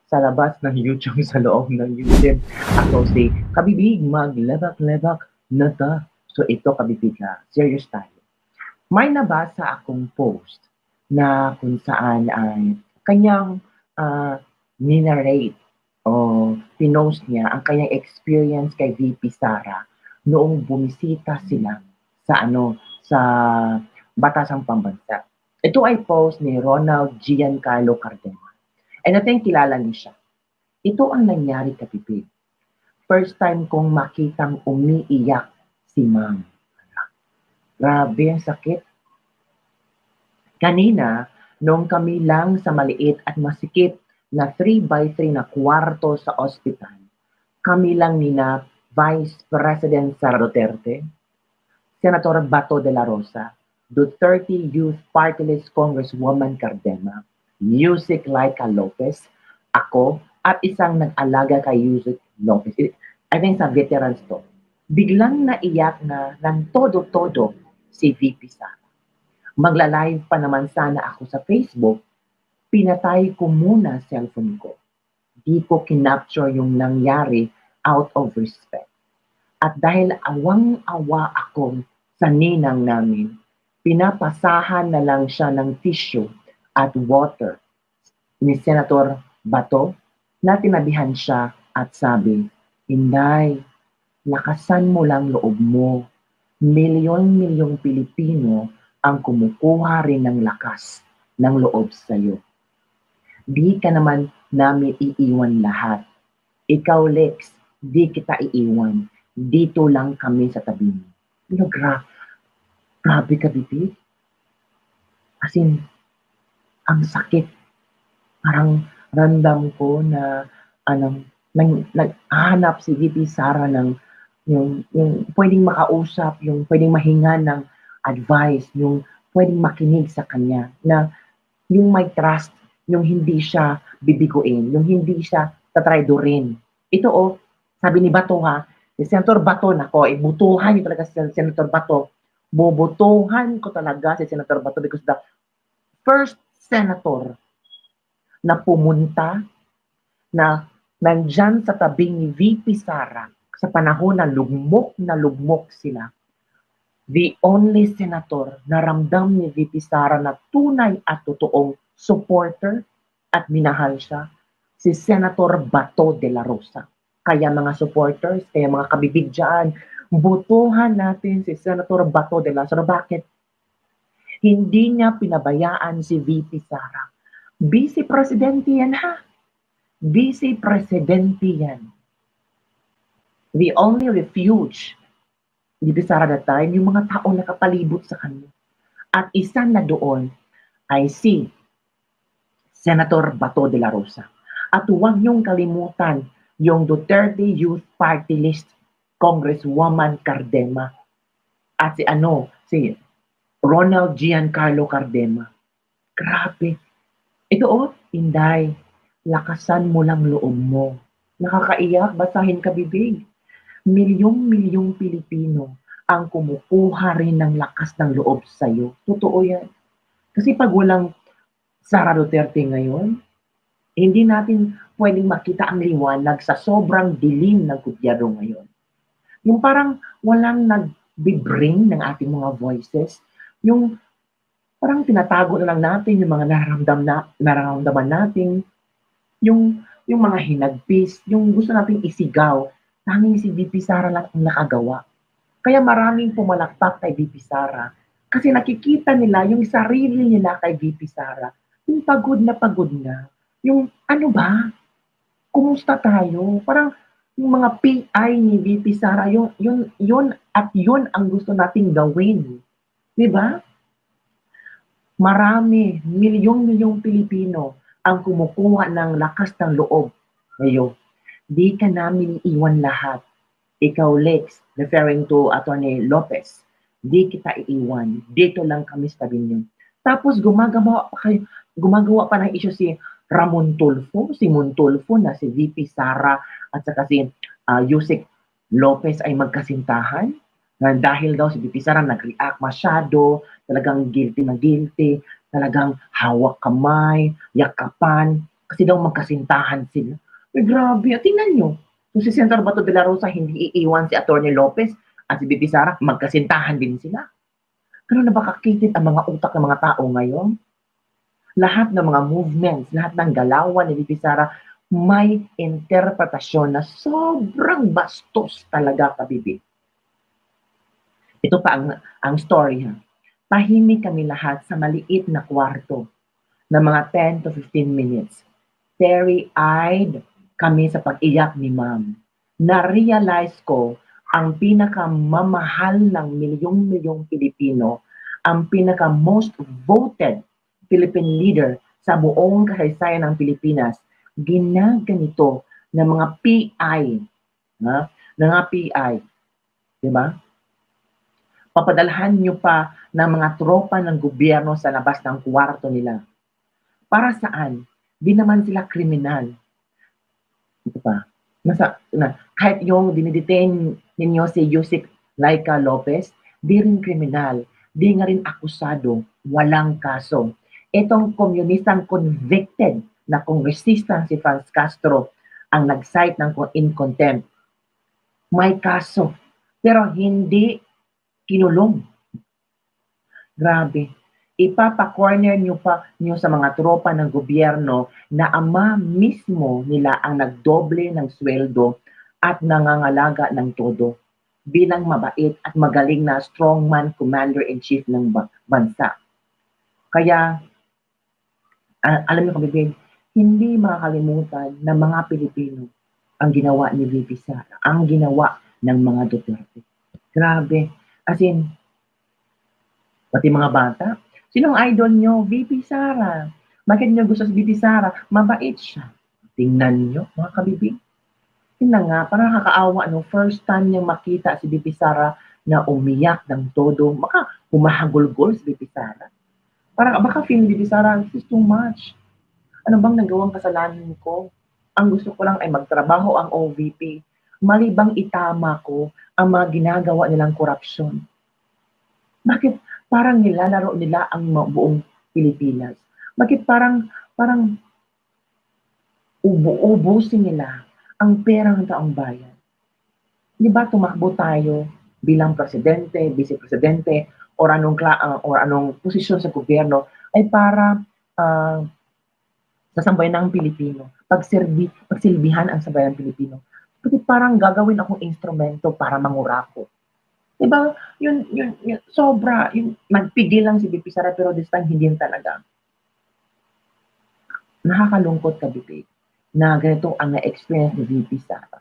sa labas ng YouTube, sa loob ng YouTube. Ako si Kabibig, maglebak-lebak na ta. So ito Kabibig ha, serious tayo. May nabasa akong post na kung saan ay kanyang ah, ninarrate o pinost niya ang kanyang experience kay VP Sara noong bumisita sila sa Batasang Pambansa. Ito ay post ni Ronald Giancarlo Cardema. And I think kilala niyo siya. Ito ang nangyari Kabibig. First time kong makitang umiiyak si Ma'am. Grabe ang sakit. Kanina, nung kami lang sa maliit at masikip na 3x3 na kwarto sa ospital, kami lang nina Vice President Sara Duterte, Senator Bato de la Rosa, Duterte Youth Party List Congresswoman Cardema, Music Laika Lopez, ako, at isang nag-alaga kay Music Lopez. I think sa veterans to. Biglang naiyak na ng todo-todo si VP Sara. Magla-live pa naman sana ako sa Facebook, pinatay ko muna cellphone ko. Di ko kinapture yung nangyari out of respect. At dahil awang-awa ako sa ninang namin, pinapasahan na lang siya ng tissue at water ni Senator Bato na tinabihan siya at sabi, Inday, lakasan mo lang loob mo. Milyon-milyong Pilipino ang kumukuha rin ng lakas ng loob sa'yo. Di ka naman namin iiwan lahat. Ikaw, Lex, di kita iiwan. Dito lang kami sa tabi mo. Grabe ka, Bibi. As in, ang sakit. Parang randam ko na naghahanap si VP Sara ng yung pwedeng makausap, yung pwedeng mahinga ng advice, yung pwedeng makinig sa kanya, na yung may trust, yung hindi siya bibiguin, yung hindi siya tatraydorin. Ito sabi ni Bato ha, si Senator Bato, nako, butuhan yung talaga si Senator Bato. Bubutuhan ko talaga si Senator Bato because the first senator na pumunta na nandyan sa tabing ni VP Sara sa panahon na lugmok sila. The only senator na ramdam ni VP Sara na tunay at totoong supporter at minahal siya, si Senator Bato de la Rosa. Kaya mga supporters, kaya mga kabibig dyan, butuhan natin si Senator Bato de la Rosa. Bakit? Hindi niya pinabayaan si VP Sara. Vice Presidente yan ha. Vice Presidente yan. The only refuge ni VP Sara that time, yung mga taong nakapalibot sa kanya. At isa na doon ay si Senator Bato de la Rosa. At huwag niyong kalimutan yung Duterte Youth Party List Congresswoman Cardema. At si Ronald Giancarlo Cardema. Grabe. Ito Inday, lakasan mo lang loob mo. Nakakaiyak, basahin ka bibig. Milyong-milyong Pilipino ang kumukuha rin ng lakas ng loob sa'yo. Totoo yan. Kasi pag walang Sara Duterte ngayon, hindi natin pwedeng makita ang liwanag sa sobrang dilim ng gobyerno ngayon. Yung parang walang nag-bring ng ating mga voices, yung parang tinatago na lang natin yung mga nararamdaman natin, yung mga hinagpis, yung gusto nating isigaw, tanging si VP Sara lang ang nakagawa. Kaya maraming pumalakpak kay VP Sara kasi nakikita nila yung sarili nila kay VP Sara. Yung pagod na. Yung ba? Kumusta tayo? Parang yung mga PI ni VP Sara, yun ang gusto nating gawin. Diba? Marami, milyong Pilipino ang kumukuha ng lakas ng loob. Ngayon, di ka namin iwan lahat. Ikaw, Lex, referring to Attorney Lopez, di kita iiwan. Dito lang kami sa tabi niyo. Tapos gumagawa pa ng issue si Ramon Tulfo, si Montulfo na si VP Sara at saka si Yusek Lopez ay magkasintahan. Dahil daw si VP Sara nag-react masyado, talagang guilty na guilty, talagang hawak kamay, yakapan. Kasi daw magkasintahan sila. Ay, grabe. Tingnan nyo. Kung si Senator Bato de la Rosa hindi iiwan si Atty. Lopez at si BP Sara, magkasintahan din sila. Pero nabakakitid ang mga utak ng mga tao ngayon. Lahat ng mga movements, lahat ng galawan ni BP Sara, may interpretasyon na sobrang bastos talaga, kabibi. Ito pa ang story, ha. Tahimik kami lahat sa maliit na kwarto na mga 10 to 15 minutes. Teary-eyed kami sa pag-iyak ni ma'am. Na-realize ko ang pinakamamahal ng milyong-milyong Pilipino, ang pinaka-most voted Philippine leader sa buong kasaysayan ng Pilipinas, ginaganito ng mga PI, ng mga PI, di ba? Papadalhan nyo pa ng mga tropa ng gobyerno sa labas ng kwarto nila. Para saan? Di naman sila kriminal. Ito pa. Kahit yung dinidetain ninyo si Yusek Laika Lopez, di rin kriminal. Di nga rin akusado. Walang kaso. Itong komunistang convicted na kongresista si Franz Castro ang nag-cite ng in contempt. May kaso. Pero hindi kinulong. Grabe. Ipapa-corner nyo sa mga tropa ng gobyerno na ama mismo nila ang nagdoble ng sweldo at nangangalaga ng todo bilang mabait at magaling na strongman commander-in-chief ng bansa. Kaya, alam niyo kabibig, hindi makakalimutan ng mga Pilipino ang ginawa ni VP Sara, ang ginawa ng mga Duterte. Grabe. As in, pati mga bata, sinong idol nyo? VP Sara. Bakit nyo gusto si VP Sara? Mabait siya. Tingnan nyo, mga kabibig. Tingnan nga, parang nakakaawa, first time niyang makita si VP Sara na umiyak ng todo, baka humahagulgol si VP Sara. Parang baka feeling ni VP Sara, this is too much. Ano bang nagawang kasalanan ko? Ang gusto ko lang ay magtrabaho ang OVP. Mali bang itama ko ang mga ginagawa nilang korupsyon? Bakit parang nilalaro nila ang buong Pilipinas? Bakit parang ubusin nila ang pera ng taong bayan? Di ba tumakbo tayo bilang presidente, vice-presidente, or anong posisyon sa gobyerno ay para sa sambayan ng Pilipino, pagsilbihan ang sambayan ng Pilipino. Bakit parang gagawin akong instrumento para mangurako? Diba, yun, sobra, nagpigil lang si VP Sara, pero this time hindi talaga. Nakakalungkot ka, VP, na ganito ang na-experience ni VP Sara.